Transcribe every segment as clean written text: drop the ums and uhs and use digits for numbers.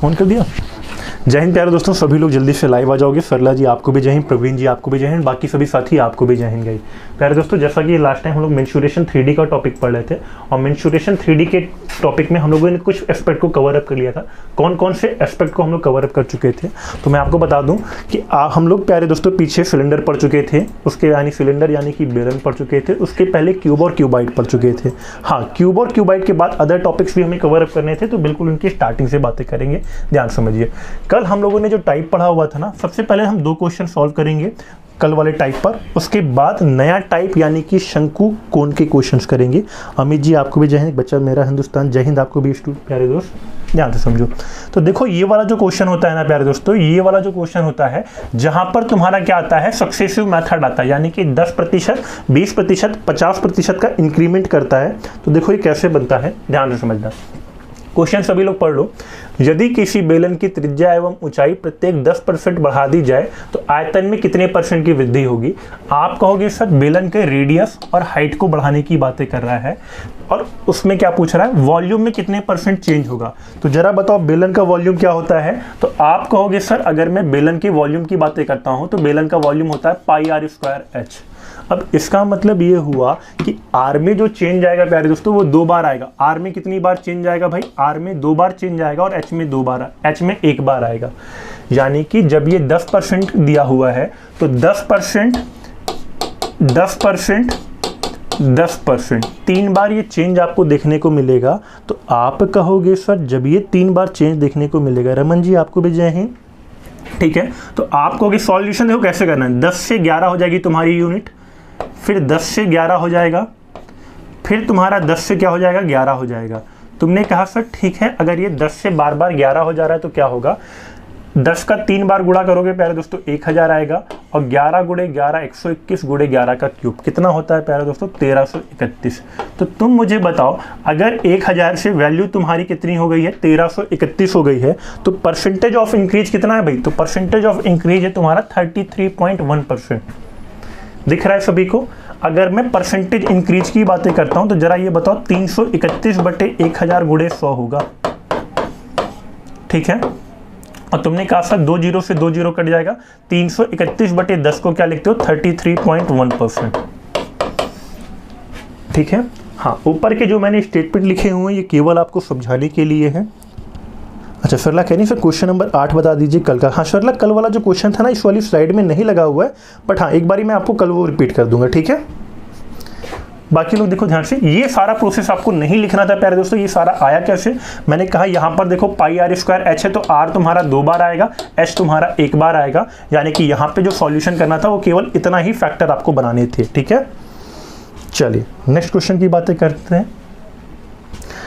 On कर दिया। जय हिंद प्यारे दोस्तों, सभी लोग जल्दी से लाइव आ जाओगे। सरला जी आपको भी जय हिंद, प्रवीण जी आपको भी जय हिंद, बाकी सभी साथी आपको भी जय हिंद। गई प्यारे दोस्तों, जैसा कि लास्ट टाइम हम लोग मेंस्ट्रुएशन 3D का टॉपिक पढ़ रहे थे और मेंस्ट्रुएशन 3D के टॉपिक में हम लोगों ने कुछ एस्पेक्ट को कवर अप कर लिया था। कौन कौन से एस्पेक्ट को हम लोग कवर अप कर चुके थे, तो मैं आपको बता दूं कि हम लोग प्यारे दोस्तों पीछे सिलेंडर पढ़ चुके थे, उसके यानी सिलेंडर यानी कि बेलन पढ़ चुके थे, उसके पहले क्यूब और क्यूबाइड पढ़ चुके थे। हाँ, क्यूब और क्यूबाइड के बाद अदर टॉपिक्स भी हमें कवर अप करने थे, तो बिल्कुल उनकी स्टार्टिंग से बातें करेंगे, ध्यान समझिए। कल हम लोगों ने जो टाइप पढ़ा हुआ था ना, सबसे पहले हम 2 क्वेश्चन सॉल्व करेंगे कल वाले टाइप पर, उसके बाद नया टाइप यानी कि शंकु कोण के क्वेश्चंस करेंगे। अमित जी आपको भी जय हिंद, बच्चा मेरा हिंदुस्तान, जय हिंद आपको भी प्यारे दोस्त, ध्यान से समझो। तो देखो ये वाला जो क्वेश्चन होता है ना प्यारे दोस्तों, ये वाला जो क्वेश्चन होता है जहां पर तुम्हारा क्या आता है, सक्सेसिव मेथड आता है, यानी कि 10%, 20%, 50% का इंक्रीमेंट करता है। तो देखो ये कैसे बनता है, ध्यान से समझना। क्वेश्चन सभी लोग पढ़ लो। यदि किसी बेलन की त्रिज्या एवं ऊंचाई प्रत्येक 10% बढ़ा दी जाए तो आयतन में कितने % की वृद्धि होगी। आप कहोगे सर बेलन के रेडियस और हाइट को बढ़ाने की बातें कर रहा है और उसमें क्या पूछ रहा है, वॉल्यूम में कितने % चेंज होगा। तो जरा बताओ बेलन का वॉल्यूम क्या होता है। तो आप कहोगे सर अगर मैं बेलन के वॉल्यूम की बातें करता हूं तो बेलन का वॉल्यूम होता है πr²h। अब इसका मतलब ये हुआ कि आर में जो चेंज आएगा प्यारे दोस्तों वो 2 बार आएगा। आर में कितनी बार चेंज आएगा भाई, आर में 2 बार चेंज आएगा और एच में 2 बार, एच में 1 बार आएगा। यानी कि जब ये 10% दिया हुआ है तो 10%, 10%, 10%, 3 बार ये चेंज आपको देखने को मिलेगा। तो आप कहोगे सर जब ये 3 बार चेंज देखने को मिलेगा, रमन जी आपको भी जय हिंद, ठीक है। तो आप कहोगे सॉल्यूशन देखो कैसे करना है, 10 से 11 हो जाएगी तुम्हारी यूनिट, फिर 10 से 11 हो जाएगा, फिर तुम्हारा 10 से क्या हो जाएगा, 11 हो जाएगा। तुमने कहा सर ठीक है, अगर ये 10 से बार बार 11 हो जा रहा है तो क्या होगा, 10 का 3 बार गुणा करोगे प्यारे दोस्तों 1000 आएगा, और 11 गुणे 11 121 गुणे 11 का क्यूब कितना होता है प्यारे दोस्तों, 1331। तो तुम मुझे बताओ अगर 1000 से वैल्यू तुम्हारी कितनी हो गई है, 1331 हो गई है, तो परसेंटेज ऑफ इंक्रीज कितना है भाई। तो परसेंटेज ऑफ इंक्रीज है तुम्हारा 33.1%। दिख रहा है सभी को। अगर मैं परसेंटेज इंक्रीज की बातें करता हूं तो जरा ये बताओ 331/1000 गुणे 100 होगा, ठीक है। और तुमने कहा सर 2 0 से 2 0 कट जाएगा, 331/10 को क्या लिखते हो, 33.1%, ठीक है। हाँ, ऊपर के जो मैंने स्टेटमेंट लिखे हुए हैं ये केवल आपको समझाने के लिए है। अच्छा सरला कह रही सर क्वेश्चन नंबर 8 बता दीजिए कल का। हाँ सरला, कल वाला जो क्वेश्चन था ना इस वाली स्लाइड में नहीं लगा हुआ है, बट हाँ एक बारी मैं आपको कल वो रिपीट कर दूंगा, ठीक है। बाकी लोग देखो ध्यान से, ये सारा प्रोसेस आपको नहीं लिखना था प्यारे दोस्तों। ये सारा आया कैसे, मैंने कहा यहाँ पर देखो πr²h है तो r तुम्हारा 2 बार आएगा, h तुम्हारा 1 बार आएगा, यानी कि यहाँ पे जो सॉल्यूशन करना था वो केवल इतना ही फैक्टर आपको बनाने थे, ठीक है। चलिए नेक्स्ट क्वेश्चन की बातें करते हैं।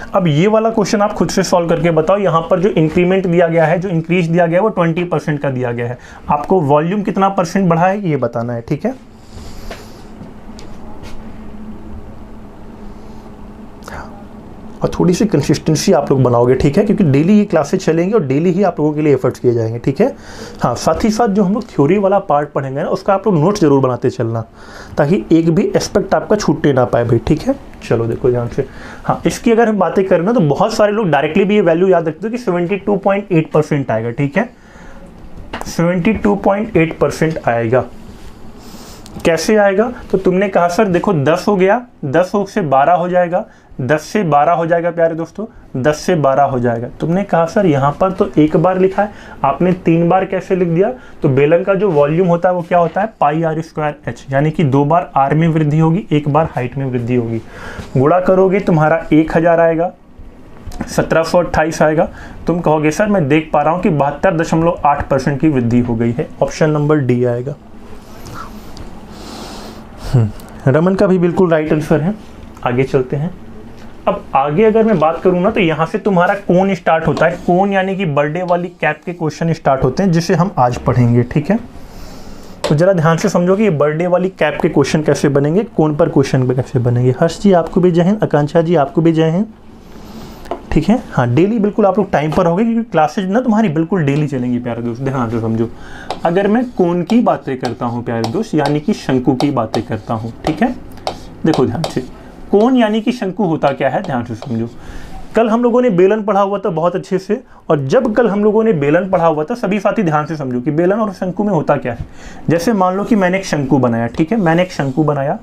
अब ये वाला क्वेश्चन आप खुद से सॉल्व करके बताओ। यहाँ पर जो इंक्रीमेंट दिया गया है, जो इंक्रीज दिया गया है वो 20% का दिया गया है। आपको वॉल्यूम कितना % बढ़ा है ये बताना है, ठीक है। और थोड़ी सी कंसिस्टेंसी आप लोग बनाओगे, ठीक है, क्योंकि डेली ये क्लासेस चलेंगे और डेली ही आप लोगों के लिए एफर्ट्स किए जाएंगे, ठीक है। हाँ, साथ ही साथ जो हम लोग थ्योरी वाला पार्ट पढ़ेंगे ना उसका आप लोग नोट्स जरूर बनाते चलना, ताकि एक भी एस्पेक्ट आपका छूटने ना पाए भाई, ठीक है। चलो देखो ध्यान से। हाँ, इसकी अगर हम बातें करें ना तो बहुत सारे लोग डायरेक्टली भी ये वैल्यू याद रखते हो कि 72.8% आएगा, ठीक है, 72.8% आएगा। कैसे आएगा, तो तुमने कहा सर देखो 10 हो गया, 10 से 12 हो जाएगा, 10 से 12 हो जाएगा प्यारे दोस्तों, 10 से 12 हो जाएगा। तुमने कहा सर यहाँ पर तो 1 बार लिखा है, आपने 3 बार कैसे लिख दिया। तो बेलन का जो वॉल्यूम होता है वो क्या होता है, πr²h, यानी कि 2 बार r में वृद्धि होगी, 1 बार हाइट में वृद्धि होगी। गुणा करोगे तुम्हारा 1000 आएगा, 1728 आएगा। तुम कहोगे सर मैं देख पा रहा हूँ कि 72.8% की वृद्धि हो गई है। ऑप्शन नंबर डी आएगा। रमन का भी बिल्कुल राइट आंसर है। आगे चलते हैं। अब आगे अगर मैं बात करूं ना तो यहां से तुम्हारा कोण स्टार्ट होता है। कोण यानी कि बर्थडे वाली कैप के क्वेश्चन स्टार्ट होते हैं, जिसे हम आज पढ़ेंगे, ठीक है। तो जरा ध्यान से समझो कि ये बर्थडे वाली कैप के क्वेश्चन कैसे बनेंगे, कोण पर क्वेश्चन कैसे बनेंगे। हर्ष जी आपको भी जय हिंद, आकांक्षा जी आपको भी जय हिंद, ठीक है। हाँ, डेली बिल्कुल आप लोग टाइम पर होगे क्योंकि क्लासेज ना तुम्हारी बिल्कुल डेली चलेंगी प्यारे दोस्त, ध्यान से समझो। अगर मैं कोण की बातें करता हूँ प्यारे दोस्त, यानी कि शंकु की बातें करता हूँ, ठीक है। देखो ध्यान से, कोण यानी कि शंकु होता क्या है, ध्यान से समझो। कल हम लोगों ने बेलन पढ़ा हुआ था बहुत अच्छे से, और जब कल हम लोगों ने बेलन पढ़ा हुआ था, सभी साथी ध्यान से समझो कि बेलन और शंकु में होता क्या है। जैसे मान लो कि मैंने एक शंकु बनाया, ठीक है, मैंने एक शंकु बनाया,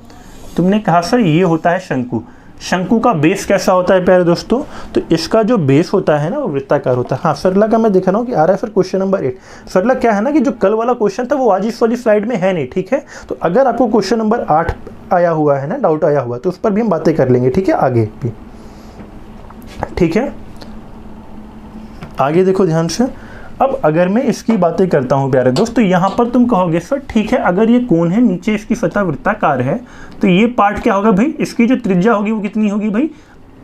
तुमने कहा सर ये होता है शंकु। शंकु का बेस कैसा होता है प्यारे दोस्तों, तो इसका जो बेस होता है ना वो वृत्ताकार होता है। हाँ सरला का मैं देख रहा हूँ कि आ रहा है सर क्वेश्चन नंबर 8। सरला क्या है ना कि जो कल वाला क्वेश्चन था वो आज इस वाली स्लाइड में है नहीं, ठीक है। तो अगर आपको क्वेश्चन नंबर 8 आया हुआ है ना, डाउट आया हुआ, तो उस पर भी हम बातें कर लेंगे, ठीक है, आगे भी, ठीक है। आगे देखो ध्यान से। अब अगर मैं इसकी बातें करता हूं प्यारे दोस्त, तो यहाँ पर तुम कहोगे सर ठीक है, अगर ये कोण है, नीचे इसकी सतह वृत्ताकार है, तो ये पार्ट क्या होगा भाई, इसकी जो त्रिज्या होगी वो कितनी होगी भाई,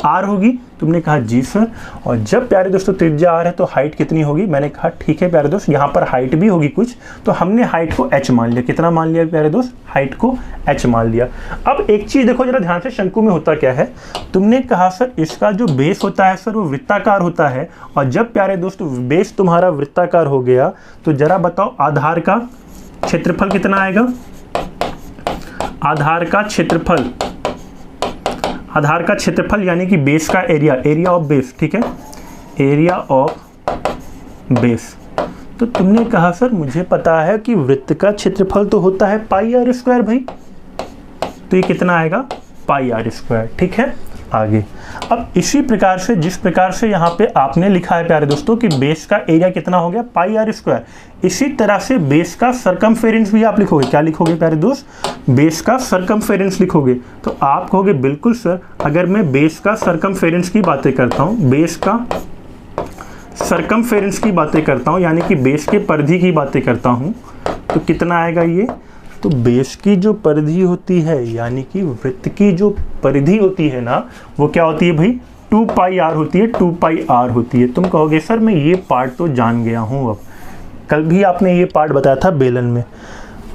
आर होगी। तुमने कहा जी सर। और जब प्यारे दोस्तों त्रिज्या आर है तो हाइट कितनी होगी, मैंने कहा ठीक है प्यारे दोस्त, यहाँ पर हाइट भी होगी कुछ, तो हमने हाइट को h मान लिया। कितना मान लिया प्यारे दोस्त, हाइट को h मान लिया। अब एक चीज देखो जरा ध्यान से, शंकु में होता क्या है, तुमने कहा सर इसका जो बेस होता है सर वो वृत्ताकार होता है, और जब प्यारे दोस्त बेस तुम्हारा वृत्ताकार हो गया तो जरा बताओ आधार का क्षेत्रफल कितना आएगा। आधार का क्षेत्रफल, आधार का क्षेत्रफल यानी कि बेस का एरिया, एरिया ऑफ बेस, ठीक है, एरिया ऑफ बेस। तो तुमने कहा सर मुझे पता है कि वृत्त का क्षेत्रफल तो होता है पाई आर स्क्वायर भाई, तो ये कितना आएगा, पाई आर स्क्वायर, ठीक है। आगे अब इसी प्रकार से, जिस प्रकार से यहाँ पे आपने लिखा है प्यारे दोस्तों कि बेस का एरिया कितना हो गया, पाई आर स्क्वायर, इसी तरह से बेस का सरकमफेरेंस भी आप लिखोगे। क्या लिखोगे प्यारे दोस्त, बेस का सरकमफेरेंस लिखोगे। तो आप कहोगे बिल्कुल सर, अगर मैं बेस का सरकमफेरेंस की बातें करता हूँ, बेस का सरकमफेरेंस की बातें करता हूँ, यानी कि बेस के परिधि की बातें करता हूँ, तो कितना आएगा ये, तो बेस की जो परिधि होती है, यानी कि वृत्त की जो परिधि होती है ना, वो क्या होती है भाई, 2 पाई आर होती है, 2 पाई आर होती है। तुम कहोगे सर मैं ये पार्ट तो जान गया हूँ, अब कल भी आपने ये पार्ट बताया था बेलन में।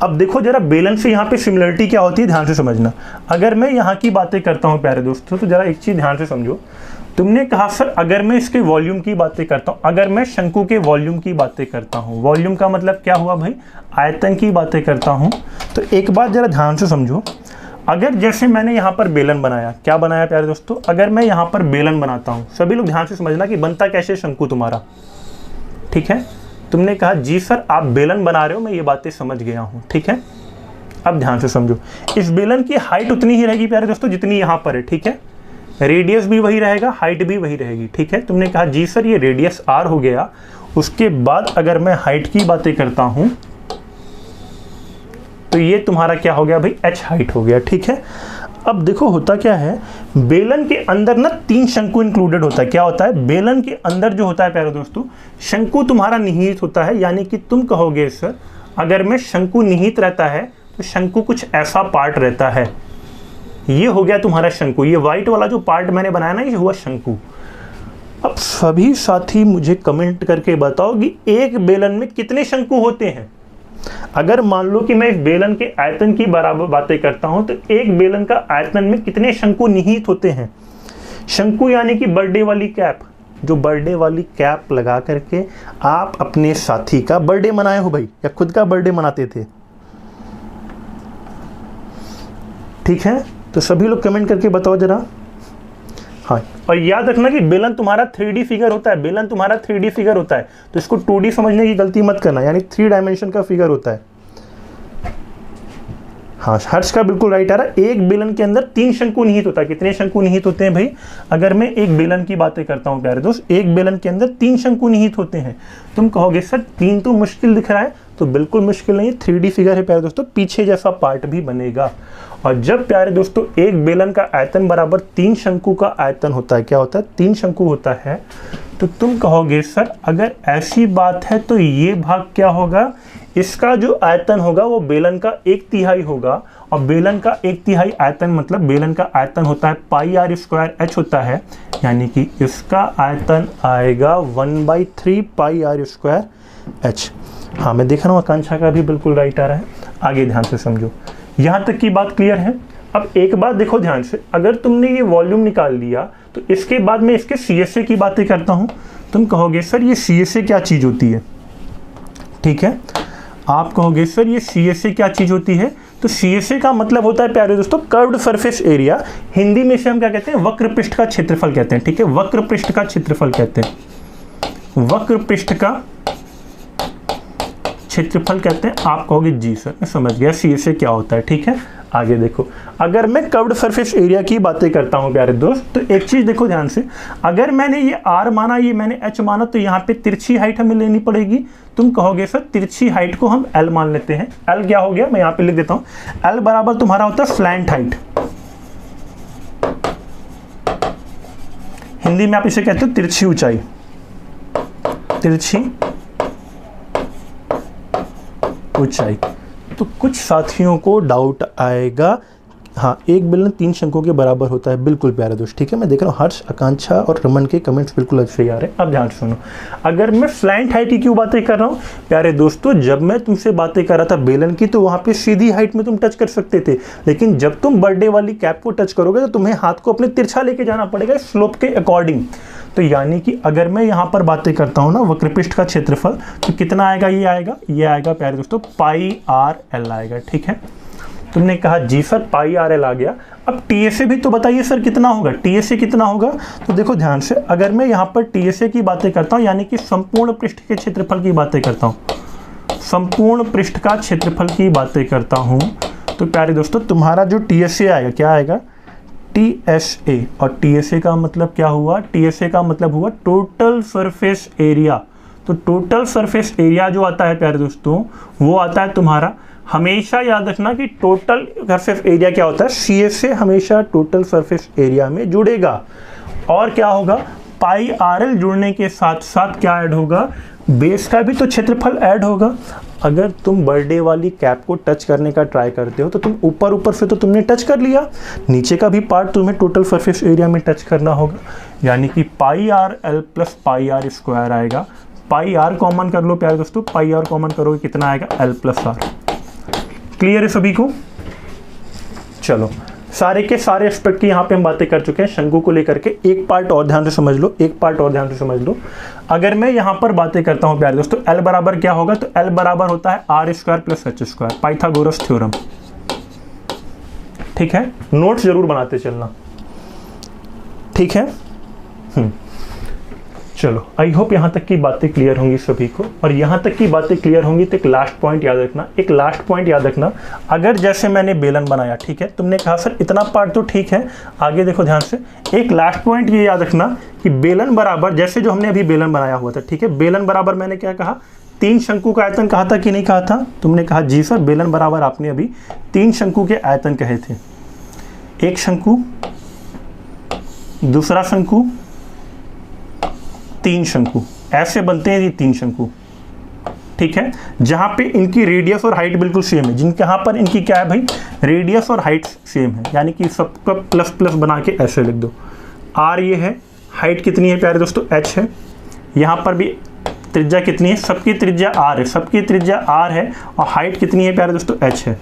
अब देखो जरा बेलन से यहाँ पे सिमिलरिटी क्या होती है, ध्यान से समझना। अगर मैं यहाँ की बातें करता हूँ प्यारे दोस्तों, तो जरा एक चीज़ ध्यान से समझो। तुमने कहा सर अगर मैं इसके वॉल्यूम की बातें करता हूँ, अगर मैं शंकु के वॉल्यूम की बातें करता हूँ, वॉल्यूम का मतलब क्या हुआ भाई, आयतन की बातें करता हूँ, तो एक बात जरा ध्यान से समझो। अगर जैसे मैंने यहाँ पर बेलन बनाया, क्या बनाया प्यारे दोस्तों, अगर मैं यहाँ पर बेलन बनाता हूँ, सभी लोग ध्यान से समझना कि बनता कैसे शंकु तुम्हारा, ठीक है। तुमने कहा जी सर आप बेलन बना रहे हो, मैं ये बातें समझ गया हूँ, ठीक है। अब ध्यान से समझो, इस बेलन की हाइट उतनी ही रहेगी प्यारे दोस्तों जितनी यहाँ पर है, ठीक है, रेडियस भी वही रहेगा, हाइट भी वही रहेगी, ठीक है। तुमने कहा जी सर ये रेडियस आर हो गया। उसके बाद अगर मैं हाइट की बातें करता हूं तो ये तुम्हारा क्या हो गया भाई, h हाइट हो गया, ठीक है। अब देखो होता क्या है, बेलन के अंदर ना 3 शंकु इंक्लूडेड होता है। क्या होता है, बेलन के अंदर जो होता है प्यारे दोस्तों, शंकु तुम्हारा निहित होता है, यानी कि तुम कहोगे सर अगर मैं शंकु निहित रहता है तो शंकु कुछ ऐसा पार्ट रहता है, ये हो गया तुम्हारा शंकु। ये व्हाइट वाला जो पार्ट मैंने बनाया ना, ये हुआ शंकु। अब सभी साथी मुझे कमेंट करके बताओ कि एक बेलन में कितने शंकु होते हैं। अगर मान लो कि मैं इस बेलन के आयतन की बराबर बातें करता हूं, तो एक बेलन का आयतन में कितने शंकु निहित होते हैं। शंकु यानी कि बर्थडे वाली कैप, जो बर्थडे वाली कैप लगा करके आप अपने साथी का बर्थडे मनाए हो भाई, या खुद का बर्थडे मनाते थे, ठीक है। तो सभी लोग कमेंट करके बताओ जरा। हाँ, और याद रखना कि बेलन तुम्हारा 3D फिगर होता है, बेलन तुम्हारा 3D फिगर होता है, तो इसको 2D समझने की गलती मत करना, यानी 3 डायमेंशन का फिगर होता है। हाँ, हर्ष का बिल्कुल राइट आ रहा है। एक बेलन के अंदर 3 शंकु निहित होता है। कितने शंकु निहित होते हैं भाई, अगर मैं एक बेलन की बातें करता हूँ प्यारे दोस्त, एक बेलन के अंदर 3 शंकु निहित होते हैं। तुम कहोगे सर 3 तो मुश्किल दिख रहा है, तो बिल्कुल मुश्किल नहीं है, 3D फिगर है प्यारे दोस्तों, पीछे जैसा पार्ट भी बनेगा। और जब प्यारे दोस्तों एक बेलन का आयतन बराबर 3 शंकु का आयतन होता है, क्या होता है, 3 शंकु होता है, तो तुम कहोगे सर अगर ऐसी बात है तो ये भाग क्या होगा, इसका जो आयतन होगा वो बेलन का 1/3 होगा। और बेलन का 1/3 आयतन मतलब बेलन का आयतन होता है पाई आर स्क्वायर h होता है, यानी कि इसका आयतन आएगा 1/3 पाई आर स्क्वायर h। हाँ, मैं देख रहा हूँ आकांक्षा का भी बिल्कुल राइट आ रहा है। आगे ध्यान से समझो, यहाँ तक की बात क्लियर है। अब एक बात देखो ध्यान से, अगर तुमने ये वॉल्यूम निकाल लिया तो इसके बाद मैं इसके CSA की बातें करता हूँ। तुम कहोगे सर ये CSA क्या चीज़ होती है, ठीक है। आप कहोगे सर ये CSA क्या चीज़ होती है, तो CSA का मतलब होता है प्यारे दोस्तों कर्व्ड सरफेस एरिया, हिंदी में इसे हम क्या कहते हैं, वक्र पृष्ठ का क्षेत्रफल कहते हैं, ठीक है, वक्र पृष्ठ का क्षेत्रफल कहते हैं, वक्र पृष्ठ का क्षेत्रफल कहते हैं। आप कहोगे जी सर मैं समझ गया CSA क्या होता है, ठीक है। आगे देखो, अगर मैं कर्व्ड सरफेस एरिया की बातें करता हूं प्यारे दोस्त, तो एक चीज देखो ध्यान से, अगर मैंने ये R माना, ये मैंने H माना, तो यहाँ पे तिरछी हाइट हमें लेनी पड़ेगी। तुम कहोगे सर तिरछी हाइट को हम L मान लेते हैं। L क्या हो गया, मैं यहाँ पे लिख देता हूं, L बराबर तुम्हारा होता है स्लैंट हाइट, हिंदी में आप इसे कहते हो तिरछी ऊंचाई, तिरछी ऊंचाई। तो कुछ साथियों को डाउट आएगा, हाँ एक बेलन 3 शंकुओं के बराबर होता है, बिल्कुल प्यारे दोस्त, ठीक है। मैं देख रहा हूँ हर्ष, आकांक्षा और रमन के कमेंट्स बिल्कुल अच्छे ही आ रहे हैं। अब ध्यान सुनो, अगर मैं स्लैंट हाइट की क्यों बातें कर रहा हूँ प्यारे दोस्तों, जब मैं तुमसे बातें कर रहा था बेलन की, तो वहाँ पे सीधी हाइट में तुम टच कर सकते थे, लेकिन जब तुम बर्थडे वाली कैप को टच करोगे तो तुम्हें हाथ को अपने तिरछा लेके जाना पड़ेगा स्लोप के अकॉर्डिंग। तो यानी कि अगर मैं यहाँ पर बातें करता हूँ ना वक्रपृष्ठ का क्षेत्रफल, तो कितना आएगा, ये आएगा प्यारे दोस्तों पाई आर एल आएगा, ठीक है। तुमने कहा जी सर पाई आर एल आ गया, अब TSA भी तो बताइए सर कितना होगा, TSA कितना होगा। तो देखो ध्यान से, अगर मैं यहाँ पर TSA की बातें करता हूँ, यानी कि संपूर्ण पृष्ठ के क्षेत्रफल की बातें करता हूँ, संपूर्ण पृष्ठ का क्षेत्रफल की बातें करता हूँ, तो प्यारे दोस्तों तुम्हारा जो TSA आएगा, क्या आएगा, TSA। और TSA का मतलब क्या हुआ, TSA का मतलब हुआ टोटल सरफेस एरिया। तो टोटल सरफेस एरिया जो आता है प्यारे दोस्तों, वो आता है तुम्हारा, हमेशा याद रखना कि टोटल सरफेस एरिया क्या होता है, CSA हमेशा टोटल सरफेस एरिया में जुड़ेगा। और क्या होगा, पाई आर एल जुड़ने के साथ साथ क्या ऐड होगा, बेस का भी तो क्षेत्रफल ऐड होगा। अगर तुम बर्थडे वाली कैप को टच करने का ट्राई करते हो, तो तुम ऊपर से तो तुमने टच कर लिया, नीचे का भी पार्ट तुम्हें टोटल सरफेस एरिया में टच करना होगा, यानी कि pi r l plus pi are square आएगा। पाई आर कॉमन कर लो प्यारे दोस्तों, पाई आर कॉमन करोगे कितना आएगा, एल प्लस आर। क्लियर है सभी को। चलो सारे के सारे एस्पेक्ट की यहाँ पे हम बातें कर चुके हैं शंकु को लेकर के। एक पार्ट और ध्यान से समझ लो, एक पार्ट और ध्यान से समझ लो। अगर मैं यहाँ पर बातें करता हूँ प्यारे दोस्तों, L बराबर क्या होगा, तो L बराबर होता है R square plus H square, Pythagoras theorem, ठीक है। नोट्स जरूर बनाते चलना, ठीक है। चलो आई होप यहाँ तक की बातें क्लियर होंगी सभी को। और यहाँ तक की बातें क्लियर होंगी तो एक लास्ट पॉइंट याद रखना, एक लास्ट पॉइंट याद रखना। अगर जैसे मैंने बेलन बनाया, ठीक है, तुमने कहा सर इतना पार्ट तो ठीक है, आगे देखो ध्यान से, एक लास्ट पॉइंट ये याद रखना कि बेलन बराबर, जैसे जो हमने अभी बेलन बनाया हुआ था, ठीक है, बेलन बराबर मैंने क्या कहा, 3 शंकु का आयतन कहा था कि नहीं कहा था, तुमने कहा जी सर बेलन बराबर आपने अभी 3 शंकु के आयतन कहे थे, एक शंकु, दूसरा शंकु, 3 शंकु, ऐसे बनते हैं ये 3 शंकु, ठीक है, जहां पे इनकी रेडियस और हाइट बिल्कुल सेम है, जिनके यहाँ पर इनकी क्या है भाई, रेडियस और हाइट सेम है, यानी कि सबका प्लस प्लस बना के ऐसे लिख दो। आर ये है, हाइट कितनी है प्यारे दोस्तों, एच है, यहाँ पर भी त्रिज्या कितनी है, सबकी त्रिज्या आर है, सबकी त्रिज्या आर है, और हाइट कितनी है प्यारे दोस्तों, एच है।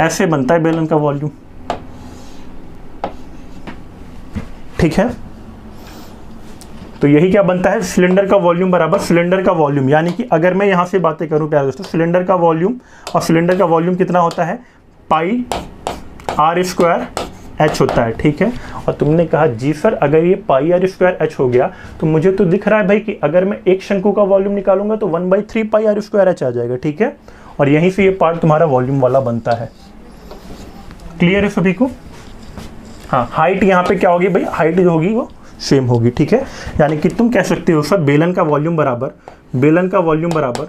ऐसे बनता है बेलन का वॉल्यूम, ठीक है। तो यही क्या बनता है, सिलेंडर का वॉल्यूम बराबर सिलेंडर का वॉल्यूम, यानी कि अगर मैं यहाँ से बातें करूँ प्यारे दोस्तों, सिलेंडर का वॉल्यूम, और सिलेंडर का वॉल्यूम कितना होता है, पाई आर स्क्वायर एच होता है, ठीक है। और तुमने कहा जी सर अगर ये पाई आर स्क्वायर एच हो गया, तो मुझे तो दिख रहा है भाई कि अगर मैं एक शंकु का वॉल्यूम निकालूंगा तो 1/3 पाई आर स्क्वायर एच आ जाएगा, ठीक है। और यहीं से ये पार्ट तुम्हारा वॉल्यूम वाला बनता है। क्लियर है सभी को। हाँ, हाइट यहाँ पे क्या होगी भाई, हाइट जो होगी वो सेम होगी, ठीक है। यानी कि तुम कह सकते हो सर बेलन का वॉल्यूम बराबर, बेलन का वॉल्यूम बराबर,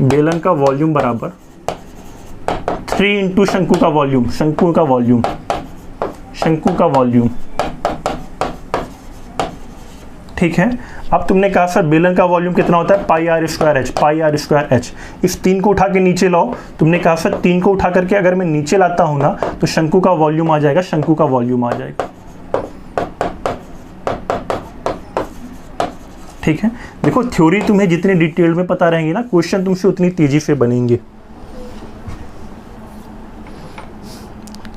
बेलन का वॉल्यूम बराबर 3 इंटू शंकु का वॉल्यूम, शंकु का वॉल्यूम, शंकु का वॉल्यूम, ठीक है। अब तुमने कहा सर बेलन का वॉल्यूम कितना होता है, pi are square h, pi are square h. इस 3 को उठा के नीचे लाओ, तुमने कहा सर 3 को उठा करके अगर मैं नीचे लाता हूं ना, तो शंकु का वॉल्यूम आ जाएगा, शंकु का वॉल्यूम आ जाएगा, ठीक है। देखो थ्योरी तुम्हें जितनी डिटेल में पता रहेंगी ना, क्वेश्चन तुमसे उतनी तेजी से बनेंगे।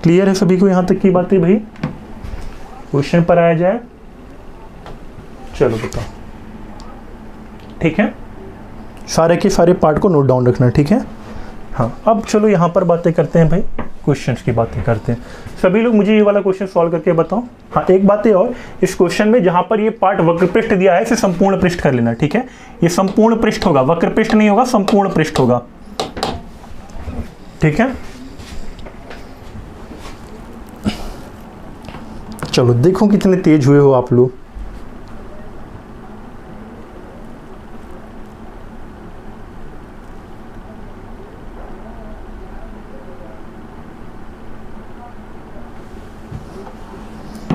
क्लियर है सभी को यहाँ तक की बातें भाई। क्वेश्चन पर आया जाए, चलो बताओ, ठीक है। सारे के सारे पार्ट को नोट डाउन रखना, ठीक है। हाँ, अब चलो यहाँ पर बातें करते हैं भाई, क्वेश्चंस की बातें करते हैं। सभी लोग मुझे ये वाला क्वेश्चन सॉल्व करके बताओ। हाँ, एक बात है और, इस क्वेश्चन में जहाँ पर ये पार्ट वक्र पृष्ठ दिया है इसे संपूर्ण पृष्ठ कर लेना, ठीक है। ये संपूर्ण पृष्ठ होगा, वक्र पृष्ठ नहीं होगा, संपूर्ण पृष्ठ होगा, ठीक है। चलो देखो कितने तेज हुए हो आप लोग।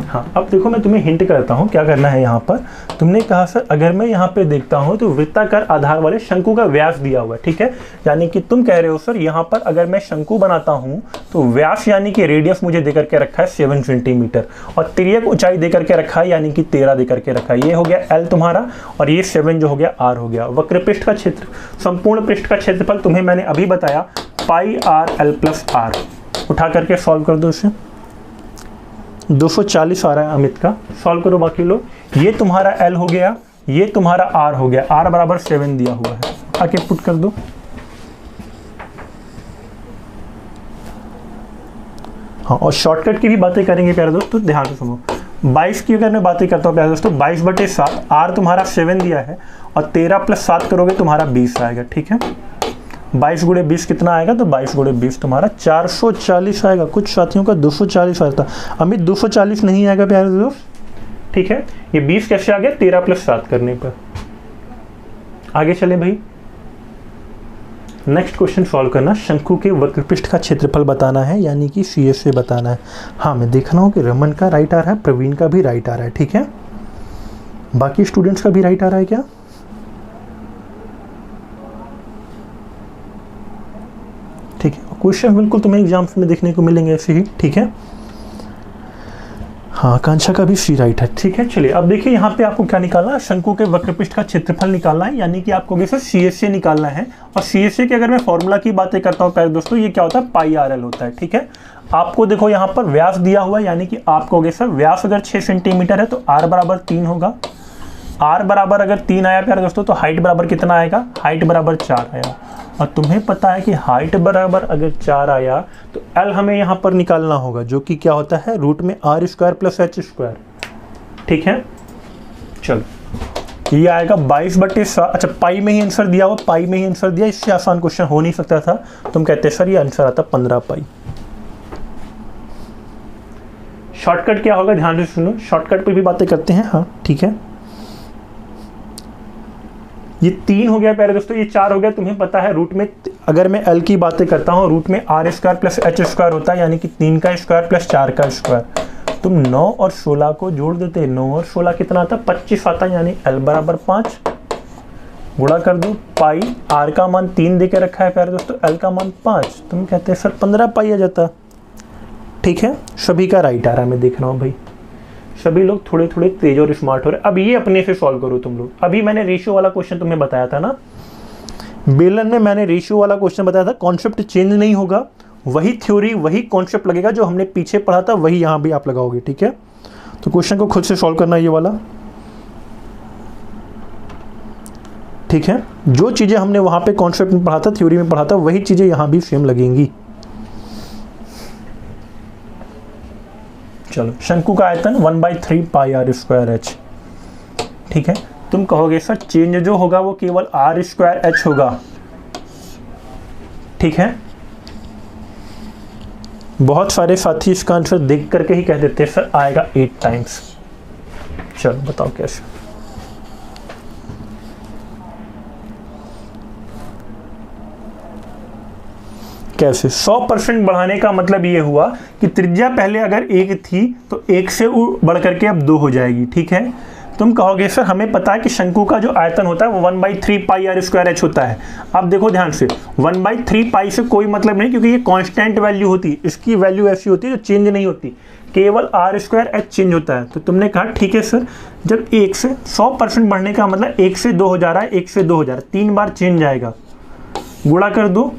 हाँ, अब देखो मैं तुम्हें हिंट करता हूँ क्या करना है। यहाँ पर तुमने कहा सर अगर मैं यहाँ पे देखता हूँ तो वृत्ताकार आधार वाले शंकु का व्यास दिया हुआ है, ठीक है। यानी कि तुम कह रहे हो सर यहाँ पर अगर मैं शंकु बनाता हूँ तो व्यास यानी कि रेडियस मुझे दे करके रखा है 7 सेंटीमीटर और तिर्यक ऊंचाई दे करके रखा है यानी कि 13 दे करके रखा है। ये हो गया L तुम्हारा और ये 7 जो हो गया R हो गया। वक्र पृष्ठ का क्षेत्र, संपूर्ण पृष्ठ का क्षेत्रफल तुम्हें मैंने अभी बताया पाई R L प्लस R। उठा करके सॉल्व कर दो इसे, 240 आ रहा है अमित का, सॉल्व करो बाकी लोग। ये तुम्हारा L हो गया, ये तुम्हारा R हो गया, R बराबर 7 दिया हुआ है, आके पुट कर दो। हाँ, और शॉर्टकट की भी बातें करेंगे प्यारे दोस्तों, ध्यान से सुनो। 22 की अगर मैं बातें करता हूँ प्यारे दोस्तों, 22/7, R तुम्हारा 7 दिया है और 13 + 7 करोगे तुम्हारा 20 आएगा, ठीक है। 22 × 20 कितना आएगा, तो 22 × 20 तुम्हारा 440 आएगा। कुछ साथियों का 240 आया था, अमित 240 नहीं आएगा प्यारे दोस्त, ठीक है। ये 20 कैसे आ गया, 13 + 7 करने पर। आगे चले भाई, नेक्स्ट क्वेश्चन सॉल्व करना। शंकु के वक्र पृष्ठ का क्षेत्रफल बताना है यानी कि CSA बताना है। हाँ, मैं देख रहा हूँ कि रमन का राइट आ रहा है, प्रवीण का भी राइट आ रहा है, ठीक है। बाकी स्टूडेंट्स का भी राइट आ रहा है क्या? ठीक है, क्वेश्चन बिल्कुल तुम्हें एग्जाम्स में देखने को मिलेंगे ऐसे ही, ठीक है। हाँ, आकांक्षा का भी सी राइट है, ठीक है। चलिए अब देखिए यहाँ पे आपको क्या निकालना है, शंकु के वक्र पृष्ठ का क्षेत्रफल निकालना है यानी कि आपको सर CSA निकालना है। और CSA के अगर मैं फॉर्मूला की बातें करता हूँ प्यारे दोस्तों, ये क्या होता है, पाई RL होता है, ठीक है। आपको देखो यहाँ पर व्यास दिया हुआ है यानी कि आप कहोगे सर व्यास अगर 6 सेंटीमीटर है तो R बराबर 3 होगा। R बराबर अगर 3 आया प्यारे दोस्तों तो हाइट बराबर कितना आएगा, हाइट बराबर 4 आया। और तुम्हें पता है कि हाइट बराबर अगर 4 आया तो L हमें यहाँ पर निकालना होगा जो कि क्या होता है, रूट में R² + H², ठीक है। चलो ये आएगा 22/7। अच्छा, पाई में ही आंसर दिया हुआ, पाई में ही आंसर दिया, इससे आसान क्वेश्चन हो नहीं सकता था। तुम कहते सर ये आंसर आता 15 पाई। शॉर्टकट क्या होगा, ध्यान से सुनो, शॉर्टकट पे भी बातें करते हैं। हाँ ठीक है, ये 3 हो गया प्यारे दोस्तों, ये 4 हो गया। तुम्हें पता है रूट में अगर मैं L की बातें करता हूँ, रूट में R² + H² होता है यानी कि 3 का स्क्वायर + 4 का स्क्वायर। तुम 9 और 16 को जोड़ देते, 9 और 16 कितना आता, 25 आता, यानी L बराबर 5। गुणा कर दो, पाई R का मान 3 दे के रखा है प्यारे दोस्तों, L का मान 5। तुम कहते हैं सर 15 पाई आ जाता, ठीक है। सभी का राइट आ रहा है, मैं देख रहा हूँ भाई, सभी लोग थोड़े थोड़े तेज और स्मार्ट हो रहे हैं। अब ये अपने से सॉल्व करो तुम लोग। अभी मैंने रेशियो वाला क्वेश्चन तुम्हें बताया था ना, बेलन में मैंने रेशियो वाला क्वेश्चन बताया था। कॉन्सेप्ट चेंज नहीं होगा, वही थ्योरी वही कॉन्सेप्ट लगेगा जो हमने पीछे पढ़ा था, वही यहाँ भी आप लगाओगे, ठीक है। तो क्वेश्चन को खुद से सॉल्व करना ये वाला, ठीक है। जो चीजें हमने वहां पे कॉन्सेप्ट में पढ़ा था, थ्योरी में पढ़ा था, वही चीजें यहाँ भी सेम लगेंगी। चलो, शंकु का आयतन 1/3 पाई R²H, ठीक है। तुम कहोगे सर चेंज जो होगा वो केवल R²H होगा, ठीक है। बहुत सारे साथी इसका आंसर देख करके ही कह देते हैं सर आएगा 8 टाइम्स। चलो बताओ कैसे। कैसे 100% बढ़ाने का मतलब ये हुआ कि त्रिज्या पहले अगर 1 थी तो 1 से बढ़ करके अब 2 हो जाएगी, ठीक है। तुम कहोगे सर हमें पता है कि शंकु का जो आयतन होता है वो 1/3 पाई R²H होता है। अब देखो ध्यान से, 1/3 पाई से कोई मतलब नहीं, क्योंकि ये कांस्टेंट वैल्यू होती है, इसकी वैल्यू ऐसी होती है जो चेंज नहीं होती, केवल R²H चेंज होता है। तो तुमने कहा ठीक है सर, जब 1 से 100% बढ़ने का मतलब 1 से 2 हो जा रहा है, 1 से 2 हो जा रहा है, 3 बार चेंज आएगा। गुणा कर दो,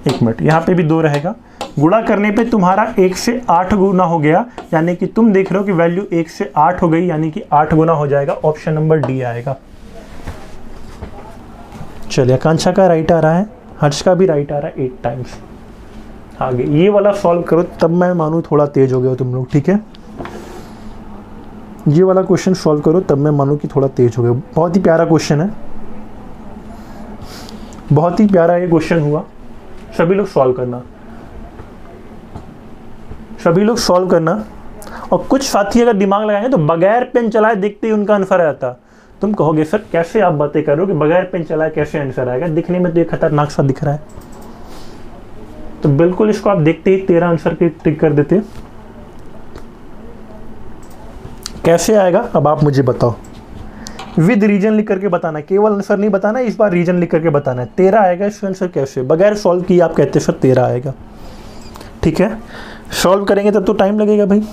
1 मिनट, यहाँ पे भी 2 रहेगा। गुणा करने पे तुम्हारा 1 से 8 गुना हो गया, यानी कि तुम देख रहे हो कि वैल्यू 1 से 8 हो गई, यानी कि 8 गुना हो जाएगा। ऑप्शन नंबर डी आएगा। चलिए, आकांक्षा का राइट आ रहा है। हर्ष का भी राइट आ रहा है 8 टाइम्स। आगे ये वाला सॉल्व करो तब मैं मानूँ थोड़ा तेज हो गए हो तुम लोग, ठीक है। ये वाला क्वेश्चन सॉल्व करो तब मैं मानूँ कि थोड़ा तेज हो गए। बहुत ही प्यारा क्वेश्चन है, बहुत ही प्यारा ये क्वेश्चन हुआ। सभी लोग सॉल्व करना, सभी लोग सॉल्व करना। और कुछ साथी अगर दिमाग लगाएंगे तो बगैर पेन चलाए देखते ही उनका आंसर आता। तुम कहोगे सर कैसे आप बातें कर रहे हो कि बगैर पेन चलाए कैसे आंसर आएगा, दिखने में तो ये खतरनाक सा दिख रहा है। तो बिल्कुल इसको आप देखते ही 13 आंसर के टिक कर देते। कैसे आएगा अब आप मुझे बताओ। विद रीजन लिख करके बताना, केवल आंसर नहीं बताना, इस बार रीजन लिख करके बताना है। 13 आएगा इसका आंसर कैसे, बगैर सॉल्व किए आप कहते सर 13 आएगा, ठीक है। सॉल्व करेंगे तब तो टाइम लगेगा भाई।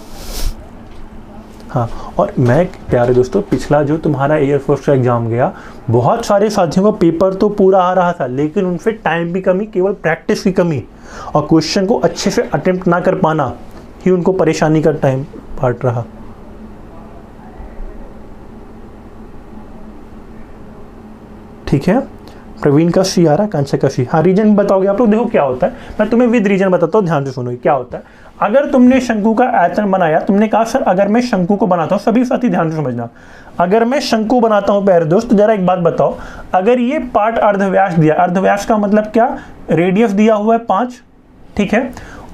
हाँ, और मैं प्यारे दोस्तों पिछला जो तुम्हारा एयरफोर्स का एग्जाम गया, बहुत सारे साथियों का पेपर तो पूरा आ रहा था, लेकिन उनसे टाइम की कमी, केवल प्रैक्टिस की कमी और क्वेश्चन को अच्छे से अटेम्प्ट ना कर पाना ही उनको परेशानी का टाइम पार्ट रहा। ठीक है, प्रवीण का सी आ रहा है, कांचा का सी। हाँ, रीजन बताओगे आप लोग। देखो क्या होता है, मैं तुम्हें विद रीजन बताता हूँ, ध्यान से सुनो। क्या होता है, अगर तुमने शंकु का आयतन बनाया, तुमने कहा सर अगर मैं शंकु को बनाता हूँ, सभी साथी ध्यान से समझना, अगर मैं शंकु बनाता हूँ प्यारे दोस्त, जरा एक बात बताओ, अगर ये पार्ट अर्धव्यास दिया, अर्धव्यास का मतलब क्या, रेडियस दिया हुआ है 5, ठीक है,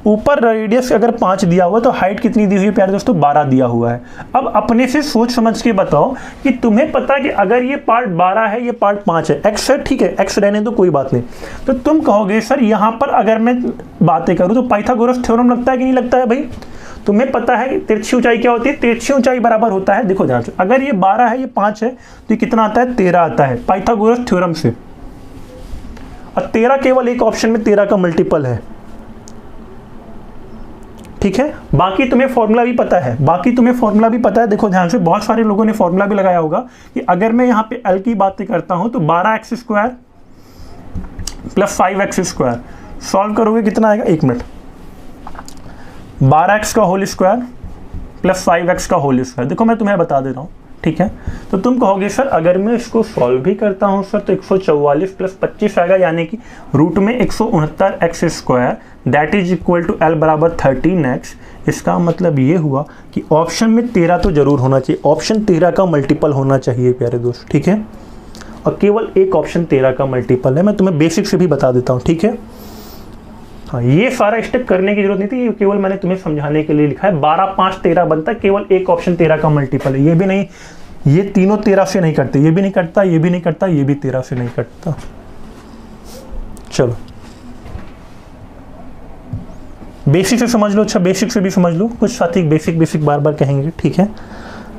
ऊपर रेडियस अगर 5 दिया हुआ है तो हाइट कितनी दी हुई है प्यारे दोस्तों, 12 दिया हुआ है। अब अपने से सोच समझ के बताओ कि तुम्हें पता है कि अगर ये पार्ट 12 है, ये पार्ट 5 है, एक्स है, ठीक है, एक्स रहने तो कोई बात नहीं। तो तुम कहोगे सर यहाँ पर अगर मैं बातें करूँ तो पाइथागोरस थ्योरम लगता है कि नहीं लगता है भाई। तुम्हें पता है तिरछी ऊंचाई क्या होती है, तिरछी ऊंचाई बराबर होता है, देखो ध्यान से, अगर ये 12 है, ये 5 है, तो ये कितना आता है, 13 आता है पाइथागोरस थ्योरम से। और 13 केवल एक ऑप्शन में 13 का मल्टीपल है, ठीक है। बाकी तुम्हें फॉर्मूला भी पता है, बाकी तुम्हें फॉर्मूला भी पता है। देखो ध्यान से, बहुत सारे लोगों ने फॉर्मूला भी लगाया होगा कि अगर मैं यहाँ पे L की बातें करता हूं तो 12x square plus 5x square, solve करोगे कितना आएगा, 1 मिनट, 12x का होल स्क्वायर प्लस 5x का होल स्क्वायर। देखो मैं तुम्हें बता दे रहा हूँ, ठीक है। तो तुम कहोगे सर अगर मैं इसको सॉल्व भी करता हूँ सर तो 144 प्लस 25 आएगा, यानी कि रूट में 169x square that is equal to L बराबर 13x। इसका मतलब ये हुआ कि ऑप्शन में 13 तो जरूर होना चाहिए, ऑप्शन 13 का मल्टीपल होना चाहिए प्यारे दोस्त, ठीक है। और केवल एक ऑप्शन 13 का मल्टीपल है, मैं तुम्हें बेसिक से भी बता देता हूँ, ठीक है। हाँ, ये सारा स्टेप करने की जरूरत नहीं थी, केवल मैंने तुम्हें समझाने के लिए लिखा है। 12 5 13 बनता है, केवल एक ऑप्शन 13 का मल्टीपल है। ये भी नहीं, ये तीनों 13 से नहीं कटते, ये भी नहीं कटता, ये भी नहीं कटता, ये भी 13 से नहीं कटता। चलो बेसिक से समझ लो, अच्छा बेसिक से भी समझ लो, कुछ साथी बेसिक बार बार कहेंगे, ठीक है।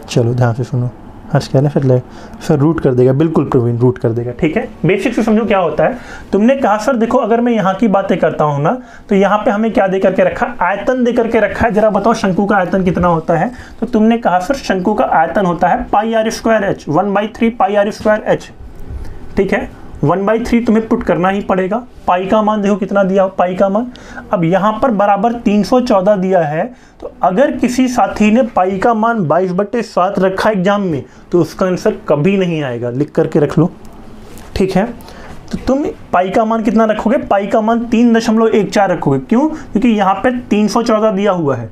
चलो ध्यान से सुनो, हर्ष कह रहे हैं फिर रूट कर देगा, बिल्कुल प्रवीण रूट कर देगा, ठीक है। बेसिक से समझो क्या होता है। तुमने कहा सर देखो अगर मैं यहाँ की बातें करता हूँ ना, तो यहाँ पे हमें क्या दे करके रखा, आयतन दे करके रखा है। जरा बताओ शंकु का आयतन कितना होता है। तो तुमने कहा सर शंकु का आयतन होता है pi are square h, 1/3 pi are square h, ठीक है। 1/3 तुम्हें पुट करना ही पड़ेगा। पाई का मान देखो कितना दिया, पाई का मान अब यहाँ पर बराबर 314 दिया है। तो अगर किसी साथी ने पाई का मान 22/7 रखा एग्जाम में तो उसका आंसर कभी नहीं आएगा, लिख करके रख लो, ठीक है। तो तुम पाई का मान कितना रखोगे, पाई का मान 3.14 रखोगे। क्यों, क्योंकि यहाँ पे 314 दिया हुआ है,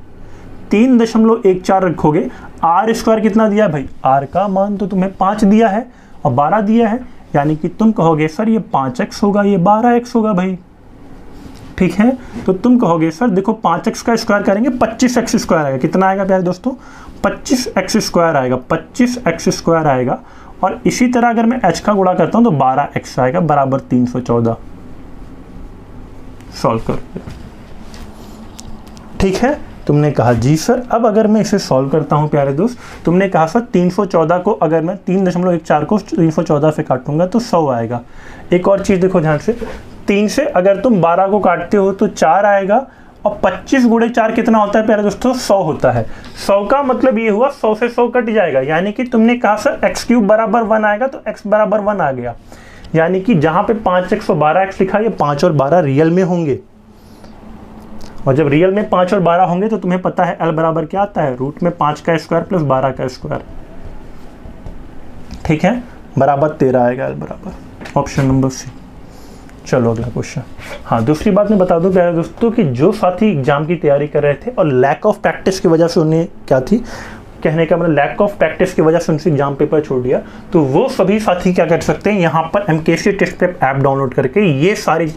3.14 रखोगे। आर स्क्वायर कितना दिया है भाई, आर का मान तो तुम्हें 5 दिया है और 12 दिया है, यानी कि तुम कहोगे सर ये 5x होगा, ये 12x होगा भाई, ठीक है। तो तुम कहोगे सर देखो 5x का स्क्वायर करेंगे 25x स्क्वायर आएगा। कितना आएगा प्यारे दोस्तों, 25x स्क्वायर आएगा, 25x स्क्वायर आएगा। और इसी तरह अगर मैं h का गुणा करता हूं तो 12x आएगा बराबर 314। सॉल्व कर, ठीक है। तुमने कहा जी सर, अब अगर मैं इसे सॉल्व करता हूं प्यारे दोस्त, तुमने कहा सर 314 को अगर मैं 3.14 को 314 से काटूंगा तो 100 आएगा। एक और चीज़ देखो ध्यान से, 3 से अगर तुम 12 को काटते हो तो 4 आएगा और 25 गुणे 4 कितना होता है प्यारे दोस्तों, 100 होता है। 100 का मतलब ये हुआ 100 से 100 कट जाएगा, यानी कि तुमने कहा सर x³ बराबर 1 आएगा तो x बराबर 1 आ गया। यानी कि जहाँ पे 5x और 12x लिखा है, ये 5 और 12 रियल में होंगे। और जब रियल में 5 और 12 होंगे तो तुम्हें पता है L बराबर क्या आता है, रूट में 5 का स्क्वायर प्लस 12 का स्क्वायर, ठीक है, बराबर 13 आएगा L बराबर। Option number C. चलो अगला क्वेश्चन। हाँ, दूसरी बात मैं बता दूं प्यारे दोस्तों कि जो साथी एग्जाम की तैयारी कर रहे थे और लैक ऑफ प्रैक्टिस की वजह से उन्हें क्या थी, कहने का मतलब लैक ऑफ प्रैक्टिस की वजह से उनसे एग्जाम पेपर छोड़ दिया, तो वो सभी साथी क्या कर सकते हैं, यहाँ पर MKC test prep app download करके ये सारे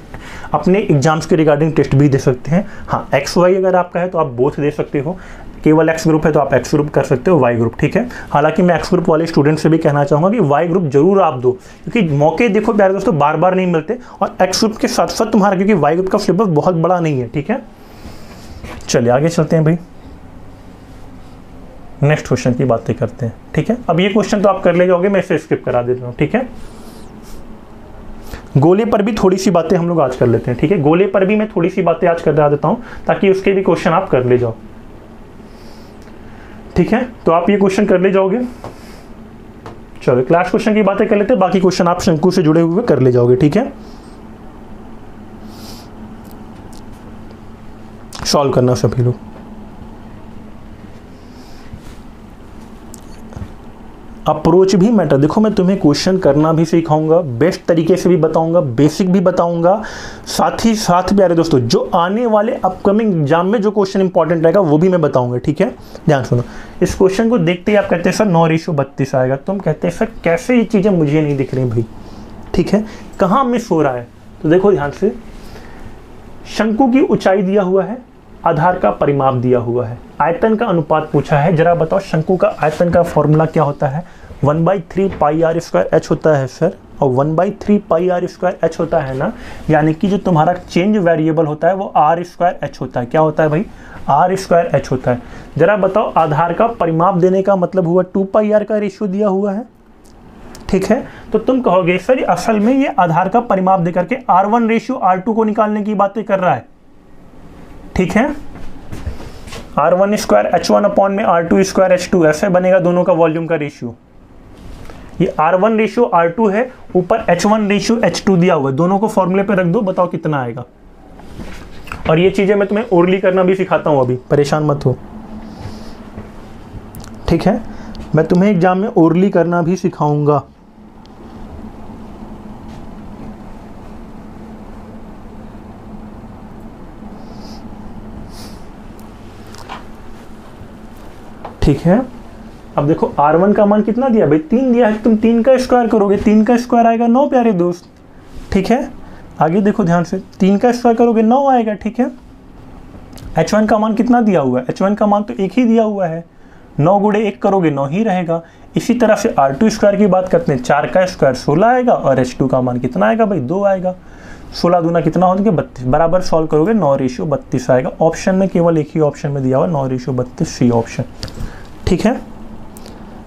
अपने एग्जाम्स के रिगार्डिंग टेस्ट भी दे सकते हैं। हाँ, XY अगर आपका है तो आप बोथ दे सकते हो, केवल X ग्रुप है तो आप X ग्रुप कर सकते हो, Y ग्रुप, ठीक है। हालांकि मैं X ग्रुप वाले स्टूडेंट से भी कहना चाहूँगा कि Y ग्रुप जरूर आप दो, क्योंकि मौके देखो प्यारे दोस्तों बार बार नहीं मिलते, और X ग्रुप के साथ साथ तुम्हारा, क्योंकि Y ग्रुप का सिलेबस बहुत बड़ा नहीं है, ठीक है। चलिए आगे चलते हैं भाई, नेक्स्ट क्वेश्चन की बातें करते हैं, ठीक है। अब ये क्वेश्चन तो आप कर ले जाओगे, मैं इसे स्किप करा देता हूँ, ठीक है। गोले पर भी थोड़ी सी बातें हम लोग आज कर लेते हैं, ठीक है। गोले पर भी मैं थोड़ी सी बातें आज करा देता हूँ ताकि उसके भी क्वेश्चन आप कर ले जाओ, ठीक है। तो आप ये क्वेश्चन कर ले जाओगे। चलो क्लास क्वेश्चन की बातें कर लेते हैं, बाकी क्वेश्चन आप शंकु से जुड़े हुए कर ले जाओगे, ठीक है। सॉल्व करना सभी लोग। अप्रोच भी मैटर, देखो मैं तुम्हें क्वेश्चन करना भी सिखाऊंगा, बेस्ट तरीके से भी बताऊंगा, बेसिक भी बताऊंगा, साथ ही साथ प्यारे दोस्तों जो आने वाले अपकमिंग एग्जाम में जो क्वेश्चन इंपॉर्टेंट रहेगा वो भी मैं बताऊंगा, ठीक है। ध्यान सुनो, इस क्वेश्चन को देखते ही आप कहते हैं सर 9:32 आएगा, तुम कहते हैं सर कैसे ये चीज़ें मुझे नहीं दिख रही भाई, ठीक है, कहाँ मिस हो रहा है। तो देखो ध्यान से, शंकु की ऊंचाई दिया हुआ है, आधार का परिमाप दिया हुआ है, आयतन का अनुपात पूछा है, जरा बताओ शंकु का आयतन का फॉर्मूला क्या होता है, 1/3 पाई आर स्क्वायर एच होता है सर, और 1/3 पाई आर स्क्वायर एच होता है ना, यानी कि जो तुम्हारा चेंज वेरिएबल होता है वो आर स्क्वायर एच होता है। क्या होता है भाई, आर स्क्वायर एच होता है। जरा बताओ आधार का परिमाप देने का मतलब हुआ 2 पाई आर का रेशियो दिया हुआ है, ठीक है। तो तुम कहोगे सर असल में ये आधार का परिमाप देकर के R1 रेशियो R2 को निकालने की बातें कर रहा है, ठीक है। R1 स्क्वायर H1 अपॉन में R2 स्क्वायर H2 ऐसे बनेगा दोनों का वॉल्यूम का रेशियो। ये R1 रेशियो R2 है, ऊपर H1 रेशियो H2 दिया हुआ है, दोनों को फॉर्मूले पे रख दो, बताओ कितना आएगा। और ये चीजें मैं तुम्हें ओरली करना भी सिखाता हूं, अभी परेशान मत हो, ठीक है। मैं तुम्हें एग्जाम में ओरली करना भी सिखाऊंगा। ठीक है, अब देखो R1 का मान कितना दिया भाई, 3 दिया है, तुम 3 का स्क्वायर करोगे, 3 का स्क्वायर आएगा 9 प्यारे दोस्त, ठीक है। आगे देखो ध्यान से, 3 का स्क्वायर करोगे 9 आएगा, ठीक है। H1 का मान कितना दिया हुआ है, H1 का मान तो 1 ही दिया हुआ है, 9 गुणे 1 करोगे 9 ही रहेगा। इसी तरह से R2 स्क्वायर की बात करते हैं, 4 का स्क्वायर 16 आएगा, और H2 का मान कितना आएगा भाई, 2 आएगा। 16 दूना कितना हो जाएगा 32, बराबर सॉल्व करोगे 9:32 आएगा। ऑप्शन में केवल एक ही ऑप्शन में दिया हुआ 9:32 सी ऑप्शन, ठीक है।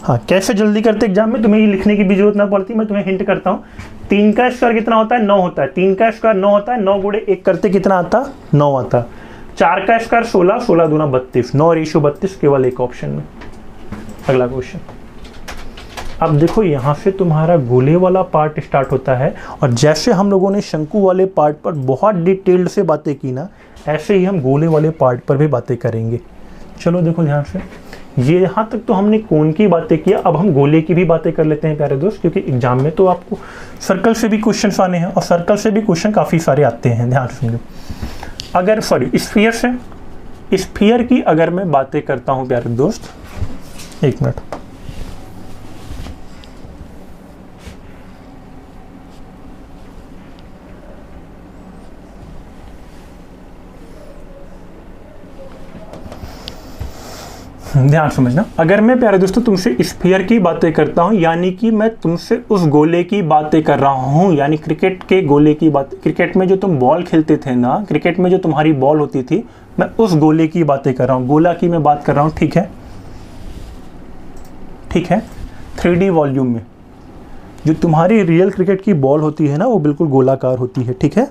हाँ, कैसे जल्दी करते एग्जाम में, तुम्हें ये लिखने की भी जरूरत ना पड़ती, मैं तुम्हें हिंट करता हूँ। 3 का स्क्वायर कितना होता है, 9 होता है, 3 का स्क्वायर 9 होता है, 9 गुणे 1 करते कितना आता, 9 आता। 4 का स्क्वायर 16, 16 दूना 32, 9:32 केवल एक ऑप्शन में। अगला क्वेश्चन, अब देखो यहाँ से तुम्हारा गोले वाला पार्ट स्टार्ट होता है, और जैसे हम लोगों ने शंकु वाले पार्ट पर बहुत डिटेल्ड से बातें की ना, ऐसे ही हम गोले वाले पार्ट पर भी बातें करेंगे। चलो देखो ध्यान से, ये यहाँ तक तो हमने कोन की बातें किया, अब हम गोले की भी बातें कर लेते हैं प्यारे दोस्त, क्योंकि एग्जाम में तो आपको सर्कल से भी क्वेश्चन आने हैं, और सर्कल से भी क्वेश्चन काफ़ी सारे आते हैं। ध्यान सुनिए, अगर सॉरी स्फीयर से, स्फीयर की अगर मैं बातें करता हूँ प्यारे दोस्त, एक मिनट, ध्यान समझना, अगर मैं प्यारे दोस्तों तुमसे स्फीयर की बातें करता हूं, यानी कि मैं तुमसे उस गोले की बातें कर रहा हूं, यानी क्रिकेट के गोले की बात, क्रिकेट में जो तुम बॉल खेलते थे ना, क्रिकेट में जो तुम्हारी बॉल होती थी, मैं उस गोले की बातें कर रहा हूं, गोला की मैं बात कर रहा हूं, ठीक है, ठीक है। 3D वॉल्यूम में जो तुम्हारी रियल क्रिकेट की बॉल होती है ना, वो बिल्कुल गोलाकार होती है, ठीक है।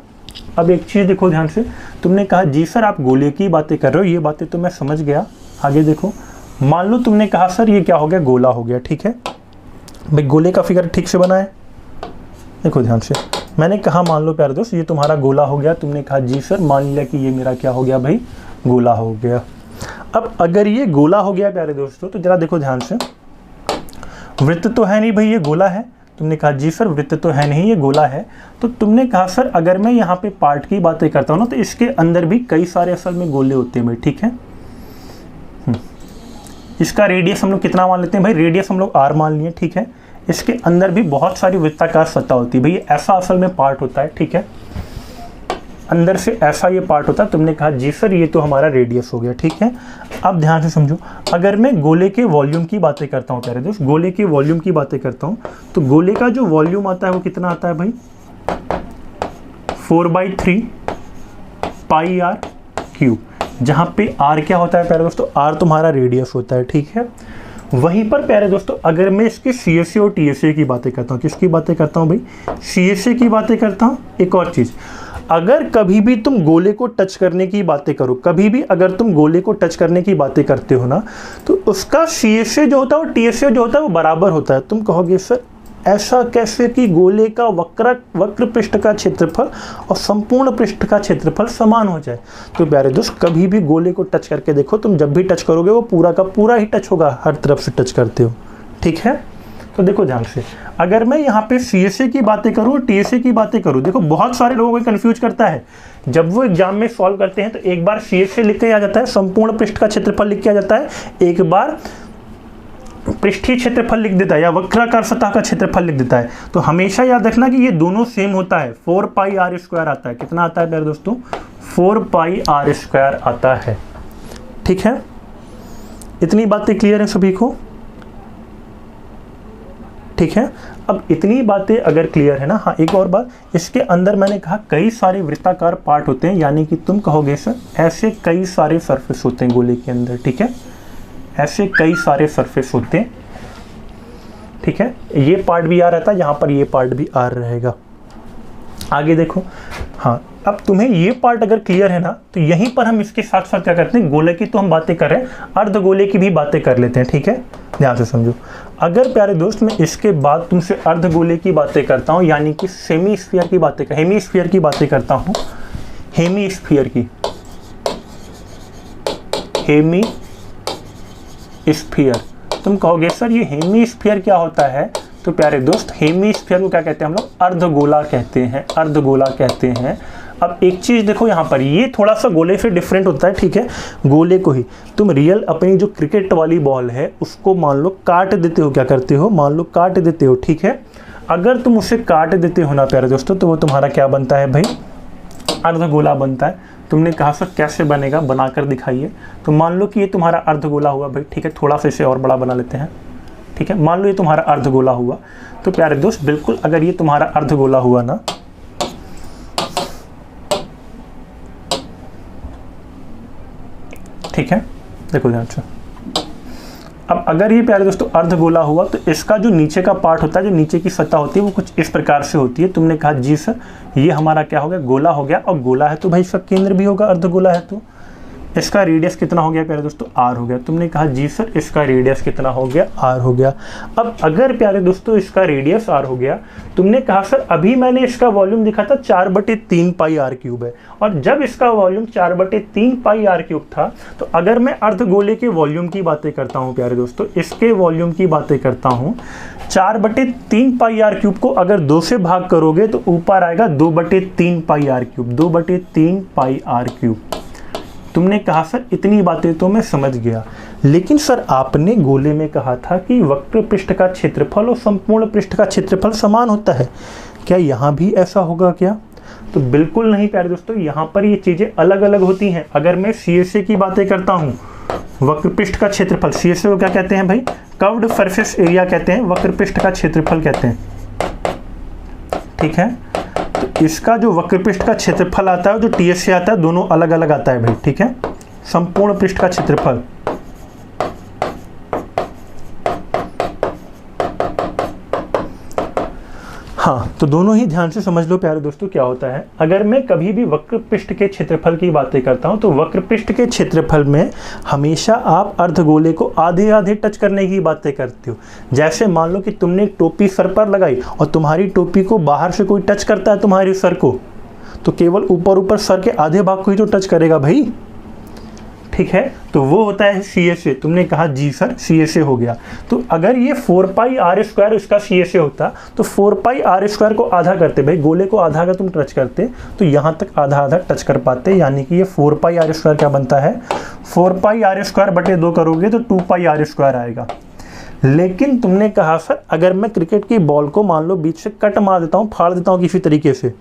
अब एक चीज़ देखो ध्यान से, तुमने कहा जी सर आप गोले की बातें कर रहे हो, ये बातें तो मैं समझ गया। आगे देखो, मान लो तुमने कहा सर ये क्या हो गया, गोला हो गया, ठीक है भाई, गोले का फिगर ठीक से बनाए। देखो ध्यान से, मैंने कहा मान लो प्यारे दोस्त ये तुम्हारा गोला हो गया, तुमने कहा जी सर मान लिया कि ये मेरा क्या हो गया भाई, गोला हो गया। अब अगर ये गोला हो गया प्यारे दोस्तों, तो जरा देखो ध्यान से, वृत्त तो है नहीं भाई, ये गोला है, तुमने कहा जी सर वृत्त तो है नहीं, ये गोला है। तो तुमने कहा सर अगर मैं यहाँ पे पार्ट की बातें करता हूँ ना, तो इसके अंदर भी कई सारे असल में गोले होते हैं भाई, ठीक है। इसका रेडियस हम लोग कितना मान लेते हैं भाई, रेडियस हम लोग r मान लिए, ठीक है। इसके अंदर भी बहुत सारी वृत्ताकार सतह होती है भाई, ऐसा असल में पार्ट होता है, ठीक है। अंदर से ऐसा ये पार्ट होता है। तुमने कहा जी सर ये तो हमारा रेडियस हो गया, ठीक है। अब ध्यान से समझो, अगर मैं गोले के वॉल्यूम की बातें करता हूँ प्यारे दोस्त, गोले के वॉल्यूम की बातें करता हूँ, तो गोले का जो वॉल्यूम आता है वो कितना आता है भाई, 4/3 पाई r क्यूब, जहाँ पे r क्या होता है प्यारे दोस्तों, r तुम्हारा रेडियस होता है, ठीक है। वहीं पर प्यारे दोस्तों अगर मैं इसके CSA और TSA की बातें करता हूँ, किसकी बातें करता हूँ भाई, CSA की बातें करता हूँ। एक और चीज़, अगर कभी भी तुम गोले को टच करने की बातें करो, कभी भी अगर तुम गोले को टच करने की बातें करते हो ना, तो उसका CSA जो होता है और TSA जो होता है वो बराबर होता है। तुम कहोगे सर ऐसा कैसे कि गोले का वक्र पृष्ठ का क्षेत्रफल और संपूर्ण पृष्ठ का क्षेत्रफल समान हो जाए। तो प्यारे दोस्त कभी भी गोले को टच करके देखो, तुम जब भी टच करोगे वो पूरा का पूरा ही टच होगा, हर तरफ से टच करते हो, ठीक है। तो देखो ध्यान से, अगर मैं यहाँ पे CSA की बातें करूँ और TSA की बातें करूँ, देखो बहुत सारे लोगों को कंफ्यूज करता है। जब वो एग्जाम में सॉल्व करते हैं तो एक बार CSA लिख के आ जाता है, संपूर्ण पृष्ठ का क्षेत्रफल लिख के आ जाता है, एक बार पृष्ठीय क्षेत्रफल लिख देता है या वक्राकार सतह का क्षेत्रफल लिख देता है। तो हमेशा याद रखना कि ये दोनों सेम होता है, 4πr² आता है। कितना आता है प्यारे दोस्तों, 4πr² आता है, ठीक है। इतनी बातें क्लियर है सभी को, ठीक है। अब इतनी बातें अगर क्लियर है ना, हाँ एक और बात, इसके अंदर मैंने कहा कई सारे वृत्ताकार पार्ट होते हैं, यानी कि तुम कहोगे सर ऐसे कई सारे सरफेस होते हैं गोले के अंदर, ठीक है। ऐसे कई सारे सरफेस होते हैं, ठीक है। ये पार्ट भी आ रहता है, यहाँ पर ये पार्ट भी आ रहेगा। आगे देखो, हाँ अब तुम्हें ये पार्ट अगर क्लियर है ना, तो यहीं पर हम इसके साथ साथ क्या करते हैं, गोले की तो हम बातें कर रहे हैं, अर्धगोले की भी बातें कर लेते हैं, ठीक है। ध्यान से समझो, अगर प्यारे दोस्त मैं इसके बाद तुमसे अर्धगोले की बातें करता हूँ, यानी कि हेमीस्फीयर की बातें करता हूँ, हेमीस्फीयर की, हेमीस्फीयर, तुम कहोगे सर ये हेमीस्फीयर क्या होता है। तो प्यारे दोस्त हेमीस्फीयर को क्या कहते हैं हम लोग, अर्धगोला कहते हैं, अर्धगोला कहते हैं। अब एक चीज़ देखो यहाँ पर, ये थोड़ा सा गोले से डिफरेंट होता है, ठीक है। गोले को ही तुम रियल अपनी जो क्रिकेट वाली बॉल है उसको मान लो काट देते हो, क्या करते हो, मान लो काट देते हो, ठीक है। अगर तुम उसे काट देते हो ना प्यारे दोस्तों, तो वो तुम्हारा क्या बनता है भाई, अर्धगोला बनता है। तुमने कहा सर कैसे बनेगा, बनाकर दिखाइए। तो मान लो कि ये तुम्हारा अर्धगोला हुआ भाई, ठीक है। थोड़ा सा इसे और बड़ा बना लेते हैं, ठीक है। मान लो ये तुम्हारा अर्धगोला हुआ, तो प्यारे दोस्त बिल्कुल अगर ये तुम्हारा अर्धगोला हुआ ना, ठीक है, देखो ध्यान से। अब अगर ये प्यारे दोस्तों अर्धगोला हुआ, तो इसका जो नीचे का पार्ट होता है, जो नीचे की सतह होती है, वो कुछ इस प्रकार से होती है। तुमने कहा जी सर ये हमारा क्या हो गया, गोला हो गया, और गोला है तो भाई इसका केंद्र भी होगा, अर्धगोला है तो। इसका रेडियस कितना हो गया प्यारे दोस्तों, r हो गया। तुमने कहा जी सर इसका रेडियस कितना हो गया, r हो गया। अब अगर प्यारे दोस्तों इसका रेडियस r हो गया, तुमने कहा सर अभी मैंने इसका वॉल्यूम दिखा था 4/3 पाई r³ है, और जब इसका वॉल्यूम 4/3 पाई r³ था, तो अगर मैं अर्धगोले के वॉल्यूम की बातें करता हूँ प्यारे दोस्तों, इसके वॉल्यूम की बातें करता हूँ, 4/3 पाई r³ को अगर 2 से भाग करोगे तो ऊपर आएगा 2/3 पाई r³, 2/3 पाई r³। तुमने कहा सर इतनी बातें तो मैं समझ गया, लेकिन सर आपने गोले में कहा था कि वक्र पृष्ठ का क्षेत्रफल और संपूर्ण पृष्ठ का क्षेत्रफल समान होता है, क्या यहाँ भी ऐसा होगा क्या? तो बिल्कुल नहीं प्यारे दोस्तों, यहाँ पर ये चीज़ें अलग अलग होती हैं। अगर मैं CSA की बातें करता हूँ, वक्र पृष्ठ का क्षेत्रफल, CSA को क्या कहते हैं भाई, कर्व्ड सरफेस एरिया कहते हैं, वक्र पृष्ठ का क्षेत्रफल कहते हैं, ठीक है। तो इसका जो वक्र पृष्ठ का क्षेत्रफल आता है, जो TSA आता है, दोनों अलग अलग आता है भाई, ठीक है। संपूर्ण पृष्ठ का क्षेत्रफल, हाँ, तो दोनों ही ध्यान से समझ लो प्यारे दोस्तों क्या होता है। अगर मैं कभी भी वक्र पृष्ठ के क्षेत्रफल की बातें करता हूं, तो वक्र पृष्ठ के क्षेत्रफल में हमेशा आप अर्धगोले को आधे आधे टच करने की बातें करते हो। जैसे मान लो कि तुमने एक टोपी सर पर लगाई और तुम्हारी टोपी को बाहर से कोई टच करता है तुम्हारे सर को, तो केवल ऊपर ऊपर सर के आधे भाग को ही तो टच करेगा भाई, ठीक है, तो वो होता है CSA। तुमने कहा जी सर CSA हो गया, तो अगर ये 4 पाई आर स्क्वायर इसका CSA होता तो 4 पाई आर स्क्वायर को आधा करते, भाई गोले को आधा अगर तुम टच करते तो यहाँ तक आधा आधा टच कर पाते, यानी कि ये 4 पाई आर स्क्वायर क्या बनता है, 4 पाई आर स्क्वायर बटे 2 करोगे तो 2 पाई आर स्क्वायर आएगा। लेकिन तुमने कहा सर अगर मैं क्रिकेट की बॉल को मान लो बीच से कट मार देता हूँ, फाड़ देता हूँ किसी तरीके से,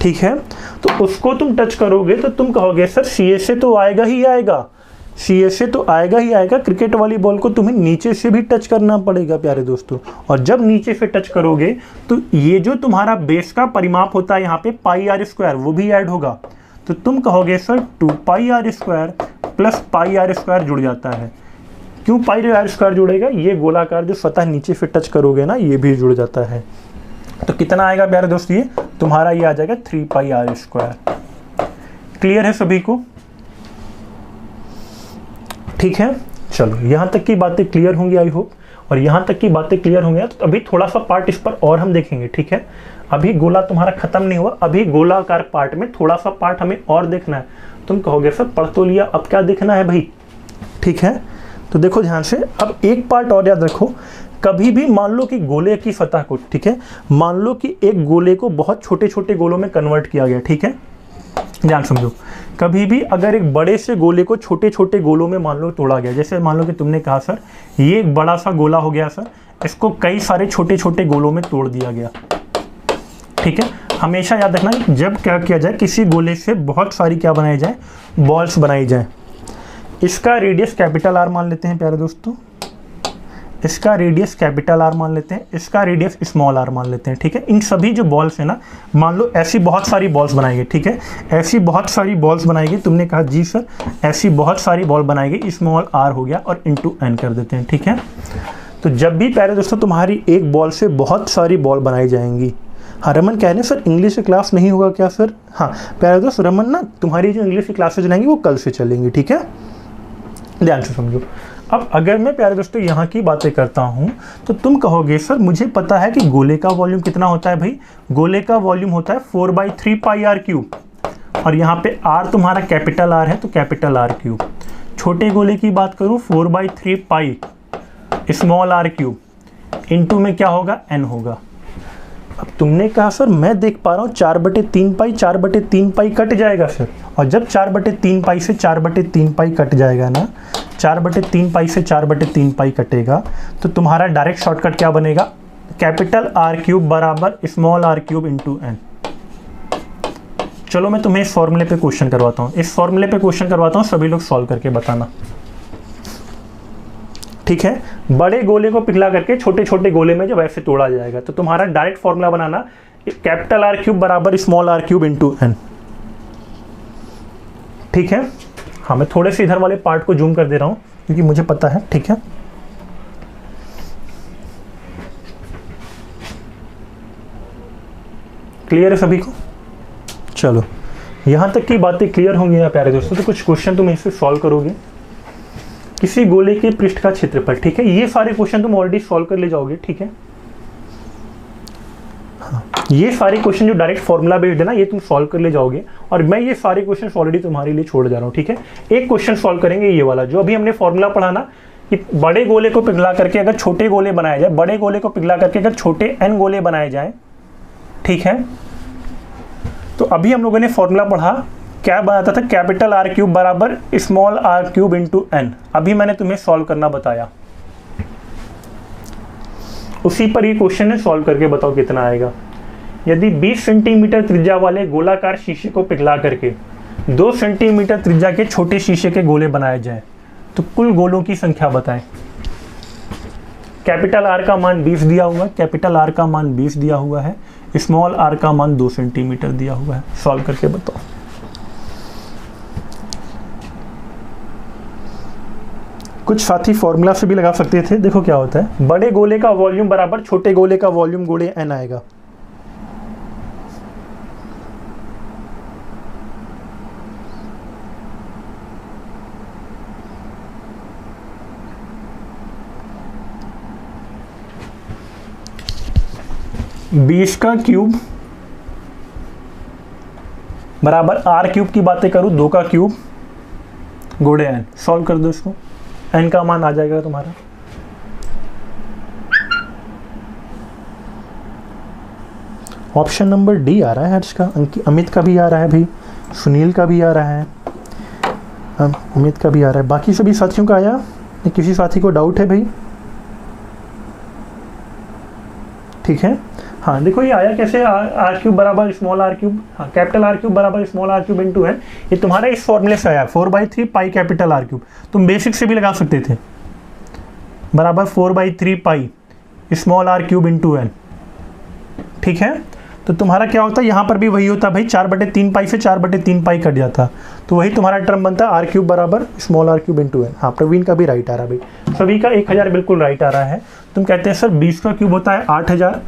ठीक है, तो उसको तुम टच करोगे तो तुम कहोगे सर CSA तो आएगा ही आएगा, CSA तो आएगा ही आएगा। क्रिकेट वाली बॉल को तुम्हें नीचे से भी टच करना पड़ेगा प्यारे दोस्तों, और जब नीचे से टच करोगे तो ये जो तुम्हारा बेस का परिमाप होता है यहाँ पे पाई आर स्क्वायर वो भी ऐड होगा, तो तुम कहोगे sir 2 pi are square plus pi are square जुड़ जाता है। क्यों पाई आर स्क्वायर जुड़ेगा, ये गोलाकार जो सतह नीचे से टच करोगे ना ये भी जुड़ जाता है। तो कितना आएगा प्यारे दोस्त, ये तुम्हारा ये आ जाएगा 3 पाई आर स्क्वायर। क्लियर है सभी को, ठीक है। चलो यहाँ तक की बातें क्लियर होंगी आई होप, और यहाँ तक की बातें क्लियर होंगी तो अभी थोड़ा सा पार्ट इस पर और हम देखेंगे, ठीक है। अभी गोला तुम्हारा खत्म नहीं हुआ, अभी गोलाकार पार्ट में थोड़ा सा पार्ट हमें और देखना है। तुम कहोगे सर पढ़ तो लिया, अब क्या देखना है भाई, ठीक है। तो देखो ध्यान से, अब एक पार्ट और याद रखो, कभी भी मान लो कि गोले की सतह को, ठीक है, मान लो कि एक गोले को बहुत छोटे छोटे गोलों में कन्वर्ट किया गया, ठीक है, ध्यान समझो। कभी भी अगर एक बड़े से गोले को छोटे छोटे गोलों में मान लो तोड़ा गया, जैसे मान लो कि तुमने कहा सर ये एक बड़ा सा गोला हो गया सर, इसको कई सारे छोटे छोटे गोलों में तोड़ दिया गया, ठीक है। हमेशा याद रखना कि जब क्या किया जाए, किसी गोले से बहुत सारी क्या बनाई जाए, बॉल्स बनाई जाए। इसका रेडियस कैपिटल आर मान लेते हैं प्यारे दोस्तों, इसका रेडियस कैपिटल आर मान लेते हैं, इसका रेडियस स्मॉल आर मान लेते हैं, ठीक है। इन सभी जो बॉल्स है ना, मान लो ऐसी बहुत सारी बॉल्स बनाएंगे, ठीक है, ऐसी बहुत सारी बॉल्स बनाएंगे। तुमने कहा जी सर ऐसी बहुत सारी बॉल बनाएंगे, स्मॉल आर हो गया और इंटू एन कर देते हैं, ठीक है। तो जब भी प्यारे दोस्तों तुम्हारी एक बॉल से बहुत सारी बॉल बनाई जाएंगी, हाँ रमन कह रहे हैं सर इंग्लिश की क्लास नहीं होगा क्या सर, हाँ प्यारे दोस्त रमन ना तुम्हारी जो इंग्लिश की क्लासेज रहेंगी वो कल से चलेंगी, ठीक है, ध्यान से समझो। अब अगर मैं प्यारे दोस्तों यहाँ की बातें करता हूँ तो तुम कहोगे सर मुझे पता है कि गोले का वॉल्यूम कितना होता है भाई, गोले का वॉल्यूम होता है 4/3 पाई आर क्यूब, और यहाँ पे आर तुम्हारा कैपिटल आर है तो कैपिटल आर क्यूब। छोटे गोले की बात करूँ 4/3 pi small R cube, into में क्या होगा एन होगा। अब तुमने कहा सर मैं देख पा रहा हूँ 4/3 पाई 4/3 पाई कट जाएगा सर, और जब 4/3 पाई से 4/3 पाई कट जाएगा ना, 4/3 पाई से 4/3 पाई कटेगा तो तुम्हारा डायरेक्ट शॉर्टकट क्या बनेगा, कैपिटल आर क्यूब बराबर small R cube into N. चलो मैं तुम्हें इस फॉर्मूले पे क्वेश्चन करवाता हूँ, इस फॉर्मूले पे क्वेश्चन करवाता हूँ, सभी लोग सॉल्व करके बताना, ठीक है। बड़े गोले को पिघला करके छोटे छोटे गोले में जब ऐसे तोड़ा जाएगा तो तुम्हारा डायरेक्ट फॉर्मूला बनाना कैपिटल आर क्यूब बराबर small R cube into N, ठीक है। हाँ मैं थोड़े से इधर वाले पार्ट को जूम कर दे रहा हूं क्योंकि मुझे पता है, ठीक है। क्लियर है सभी को, चलो यहां तक की बातें क्लियर होंगी ना प्यारे दोस्तों। तो कुछ क्वेश्चन तुम इससे सॉल्व करोगे, किसी गोले के पृष्ठ का क्षेत्रफल, ठीक है। ये सारे क्वेश्चन तुम ऑलरेडी सॉल्व कर ले जाओगे, ठीक है। हाँ, ये सारे क्वेश्चन जो डायरेक्ट फॉर्मूला बेस्ड है ना ये तुम सॉल्व कर ले जाओगे, और मैं ये सारे क्वेश्चन ऑलरेडी तुम्हारे लिए छोड़ जा रहा हूँ, ठीक है। एक क्वेश्चन सॉल्व करेंगे ये वाला जो अभी हमने फॉर्मूला पढ़ा ना, कि बड़े गोले को पिघला करके अगर छोटे गोले बनाए जाए, बड़े गोले को पिघला करके अगर छोटे एन गोले बनाए जाए, ठीक है। तो अभी हम लोगों ने फॉर्मूला पढ़ा, क्या बनाता था, कैपिटल आर क्यूब बराबर small R cube into N. अभी मैंने तुम्हें सॉल्व करना बताया, उसी पर ये क्वेश्चन है, सॉल्व करके बताओ कितना आएगा। यदि 20 सेंटीमीटर त्रिज्या वाले गोलाकार शीशे को पिघला करके 2 सेंटीमीटर त्रिज्या के छोटे शीशे के गोले बनाए जाए तो कुल गोलों की संख्या बताएं। कैपिटल आर का मान 20 दिया हुआ है, कैपिटल आर का मान 20 दिया हुआ है, स्मॉल आर का मान 2 सेंटीमीटर दिया हुआ है। सॉल्व करके बताओ। कुछ साथी फॉर्मूला से भी लगा सकते थे, देखो क्या होता है, बड़े गोले का वॉल्यूम बराबर छोटे गोले का वॉल्यूम गुणे एन आएगा। बीस का क्यूब बराबर आर क्यूब की बातें करूं 2 का क्यूब गुणे n, सॉल्व कर दो इसको, n का मान आ जाएगा तुम्हारा ऑप्शन नंबर डी आ रहा है हर्ष का, अमित का भी आ रहा है भाई, सुनील का भी आ रहा है, अमित का भी आ रहा है, बाकी सभी साथियों का आया? किसी साथी को डाउट है भाई? ठीक है, हाँ देखो ये आया कैसे, आर क्यूब बराबर स्मॉल आर क्यूब, हाँ कैपिटल आर क्यूब बराबर small R cube into N, ये तुम्हारा इस फॉर्मूले से आया 4/3 पाई कैपिटल आर क्यूब, तुम बेसिक से भी लगा सकते थे, बराबर 4/3 pi small R cube into N. ठीक है, तो तुम्हारा क्या होता है, यहाँ पर भी वही होता भाई, 4/3 पाई से 4/3 पाई कट जाता, तो वही तुम्हारा टर्म बनता है आर क्यूब बराबर small R cube into N. हाँ प्रवीण का भी राइट आ रहा है भाई, सभी का 1000 बिल्कुल राइट आ रहा है। तुम कहते हैं सर 20 का क्यूब होता है 8000,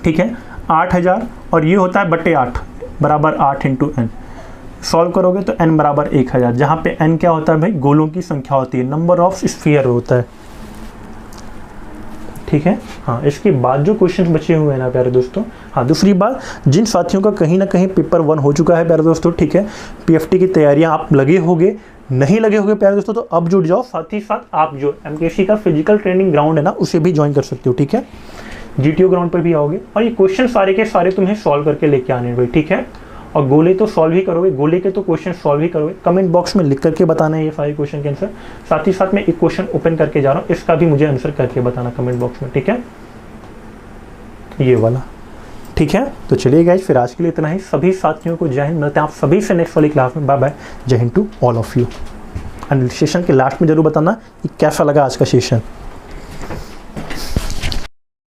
ठीक है 8000, और ये होता है बटे 8 बराबर 8 इंटू एन, सॉल्व करोगे तो n बराबर 1000, जहाँ पे n क्या होता है भाई, गोलों की संख्या होती है, नंबर ऑफ स्फीयर होता है। ठीक है, हाँ इसके बाद जो क्वेश्चन बचे हुए हैं ना प्यारे दोस्तों, हाँ दूसरी बात, जिन साथियों का कहीं ना कहीं पेपर 1 हो चुका है प्यारे दोस्तों, ठीक है पीएफटी की तैयारियां आप लगे होगे, नहीं लगे होगे प्यारे दोस्तों, तो अब जुड़ जाओ, साथ ही साथ आप जो एमकेसी का फिजिकल ट्रेनिंग ग्राउंड है ना उसे भी ज्वाइन कर सकते हो। ठीक है, जीटीओ ग्राउंड पर भी आओगे और ये क्वेश्चन सारे के सारे तुम्हें सॉल्व करके लेके आने भाई। ठीक है, और गोले तो सॉल्व ही करोगे, गोले के तो क्वेश्चन सॉल्व ही करोगे, कमेंट बॉक्स में लिख करके बताना है ये सारे क्वेश्चन के आंसर। साथ ही साथ मैं एक क्वेश्चन ओपन करके जा रहा हूँ, इसका भी मुझे आंसर करके बताना कमेंट बॉक्स में। ठीक है, ये वाला। ठीक है, तो चलिए गाइस फिर आज के लिए इतना ही, सभी साथियों को जय हिंद, मिलते हैं आप सभी से नेक्स्ट वाली क्लास में, bye bye, Jai Hind to all of you. And session के लास्ट में जरूर बताना कि कैसा लगा आज का सेशन।